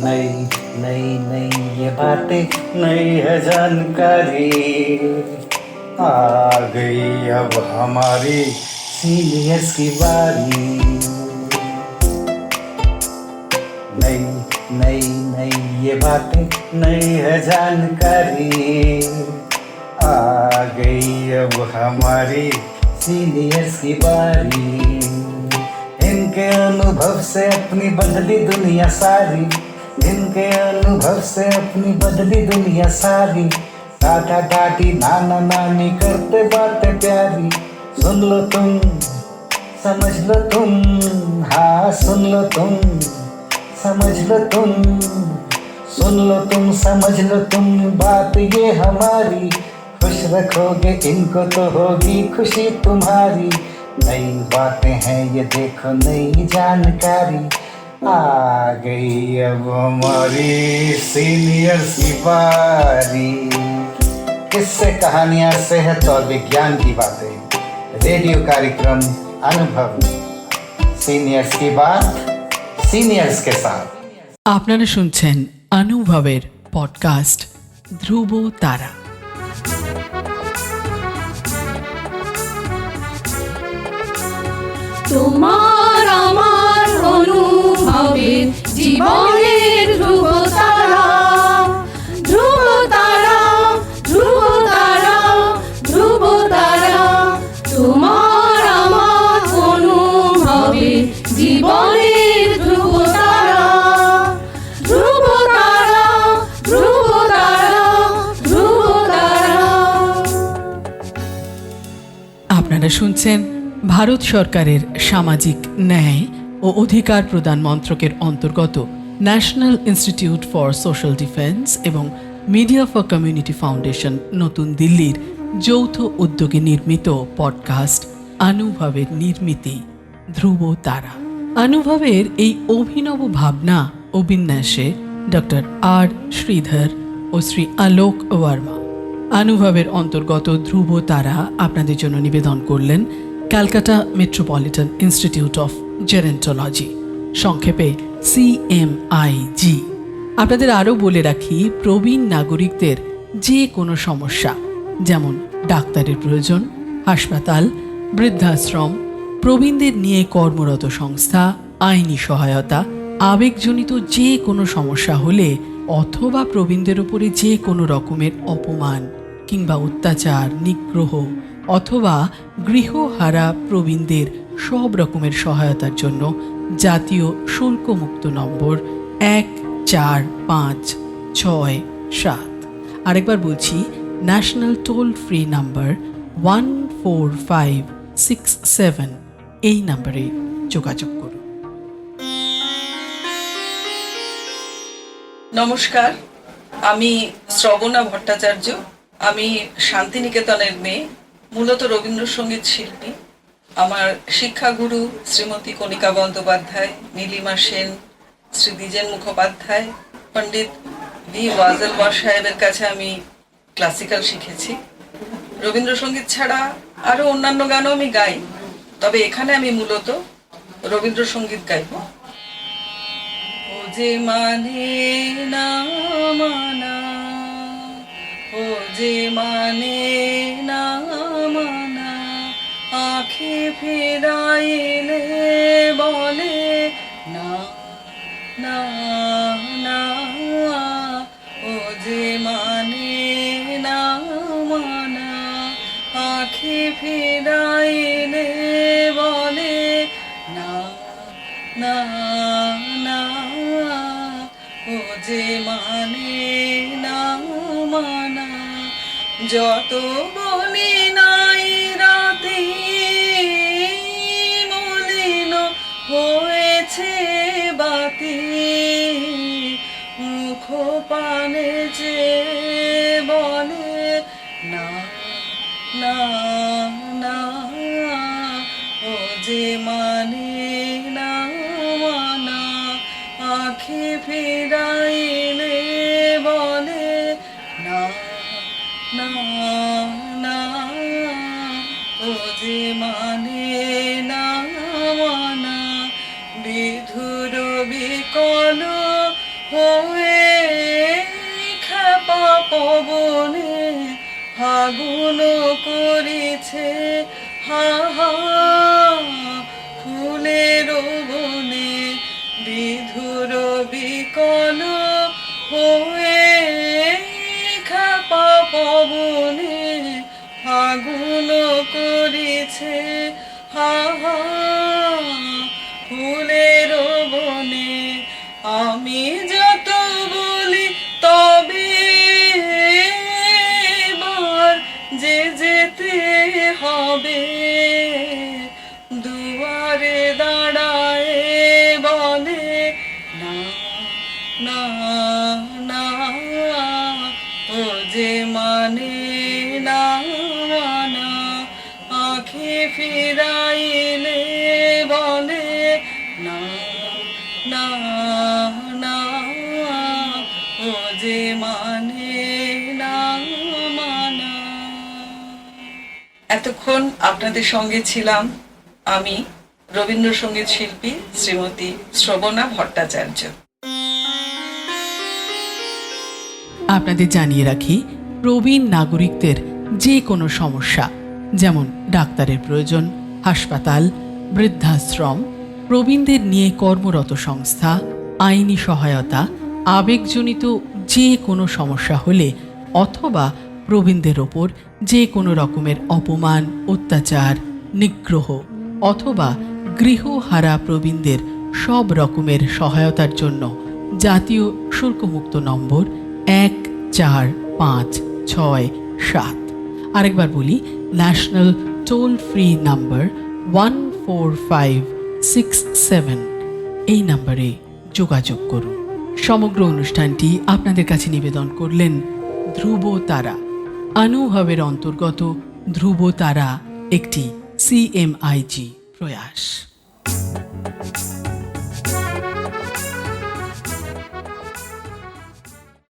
नई नई नई ये बातें नई है जानकारी, आ गई अब हमारी सीनियर्स की बारी। नई नई नई ये बातें नई है जानकारी, आ गई अब हमारी सीनियर्स की बारी। इनके अनुभव से अपनी बदली दुनिया सारी, इनके अनुभव से अपनी बदली दुनिया सारी। दादा दादी नाना नानी करते बातें प्यारी, सुन लो तुम समझ लो तुम, हाँ सुन लो तुम समझ लो तुम, सुन लो तुम समझ लो तुम बात ये हमारी। खुश रखोगे इनको तो होगी खुशी तुम्हारी। नई बातें हैं ये देखो नई जानकारी, आ गई अब हमारी सीनियर्स की बारी। किस्से कहानियां सेहत और विज्ञान की बातें, रेडियो कार्यक्रम अनुभव, सीनियर्स की बात सीनियर्स के साथ। আপনারা শুনছেন অনুভবের পডকাস্ট ধ্রুব তারা। তোমার আমার অনুভবের জীবনের ধ্রুব তারা, ধ্রুব তারা, ধ্রুব তারা, ধ্রুব তারা। তোমার আমার অনুভবের জীবনের ধ্রুব তারা, ধ্রুব তারা, ধ্রুব তারা, ধ্রুব তারা। আপনারা শুনছেন ভারত সরকারের সামাজিক ন্যায় ও অধিকার প্রদান মন্ত্রকের অন্তর্গত national institute for social defence এবং মিডিয়া ফর কমিউনিটি ফাউন্ডেশন নতুন দিল্লির যৌথ উদ্যোগে নির্মিত পডকাস্ট অনুভবের নির্মিতি ধ্রুব তারা। অনুভবের এই অভিনব ভাবনা ও বিন্যাসে ডক্টর আর শ্রীধর ও শ্রী আলোক ওয়ার্মা। অনুভবের অন্তর্গত ধ্রুব তারা আপনাদের জন্য নিবেদন করলেন Calcutta metropolitan institute of gerontology, সংক্ষেপে CMIG। আপনাদের আরও বলে রাখি, প্রবীণ নাগরিকদের যে কোনো সমস্যা, যেমন ডাক্তারের প্রয়োজন, হাসপাতাল, বৃদ্ধাশ্রম, প্রবীণদের নিয়ে কর্মরত সংস্থা, আইনি সহায়তা, আবেগজনিত যে কোনো সমস্যা হলে অথবা প্রবীণদের উপরে যে কোনো রকমের অপমান কিংবা অত্যাচার, নিগ্রহ অথবা গৃহহারা প্রবীণদের সব রকমের সহায়তার জন্য জাতীয় শুল্কমুক্ত নম্বর 145667। আরেকবার বলছি, ন্যাশনাল টোল ফ্রি নাম্বার 14567। এই নাম্বারে যোগাযোগ করুন। নমস্কার, আমি শ্রবণা ভট্টাচার্য। আমি শান্তিনিকেতনের মেয়ে, মূলত রবীন্দ্রসঙ্গীত শিল্পী। আমার শিক্ষাগুরু শ্রীমতী কণিকা বন্দ্যোপাধ্যায়, নীলিমা সেন, শ্রী দ্বিজেন মুখোপাধ্যায়, পণ্ডিত ভি ওয়াজেল সাহেবের কাছে আমি ক্লাসিক্যাল শিখেছি। রবীন্দ্রসঙ্গীত ছাড়া আরও অন্যান্য গানও আমি গাই, তবে এখানে আমি মূলত রবীন্দ্রসঙ্গীত গাইব। ও যে মানে না মানা, ও যে মানে না মানা, আঁখে ফেরাইলে বলে না না না। ও যে মানে না মানা, আঁখে ফেরাইলে বলে না না না। ও যে মানে না মানা, যত বলি নাই রাতে মলিন হয়েছে বাতি, মুখ পানে যে বলে না না না। ও যে মানে না মানা, আঁখে ফেরাইলে বলে না না না। ও যে মানে না মানা, বিধুর বিকল হয়ে খ্যাপা পবনে ফাগুন করিছে হা হা, ফুলের বনে বিধুর বিকল হয়ে খ্যাপা পবনে ফাগুন করিছে হা হা, ফুলের বনে। আমি যত বলি তবে এবার যে যেতে হবে, দুয়ারে দাঁড়ায় বলে না না না, ও যে মানে না মানা, আঁখি ফিরাইলে বলে না না না, ও যে মানে না মানা। এতক্ষণ আপনাদের সঙ্গে ছিলাম আমি, রবীন্দ্রসঙ্গীত শিল্পী শ্রীমতী শ্রবণা ভট্টাচার্য। আপনাদের জানিয়ে রাখি, প্রবীণ নাগরিকদের যে কোনো সমস্যা, যেমন ডাক্তারের প্রয়োজন, হাসপাতাল, বৃদ্ধাশ্রম, প্রবীণদের নিয়ে কর্মরত সংস্থা, আইনি সহায়তা, আবেগজনিত যে কোনো সমস্যা হলে অথবা প্রবীণদের ওপর যে কোনো রকমের অপমান, অত্যাচার, নিগ্রহ অথবা গৃহহারা প্রবীণদের সব রকমের সহায়তার জন্য জাতীয় শুল্কমুক্ত নম্বর 145667, আরেকবার বলি, ন্যাশনাল টোল ফ্রি নাম্বার 14567, এই নম্বরে যোগাযোগ করুন। সমগ্র অনুষ্ঠানটি আপনাদের কাছে নিবেদন করলেন ধ্রুব তারা। অনুভবের অন্তর্গত ধ্রুব তারা একটি CMIG প্রয়াস।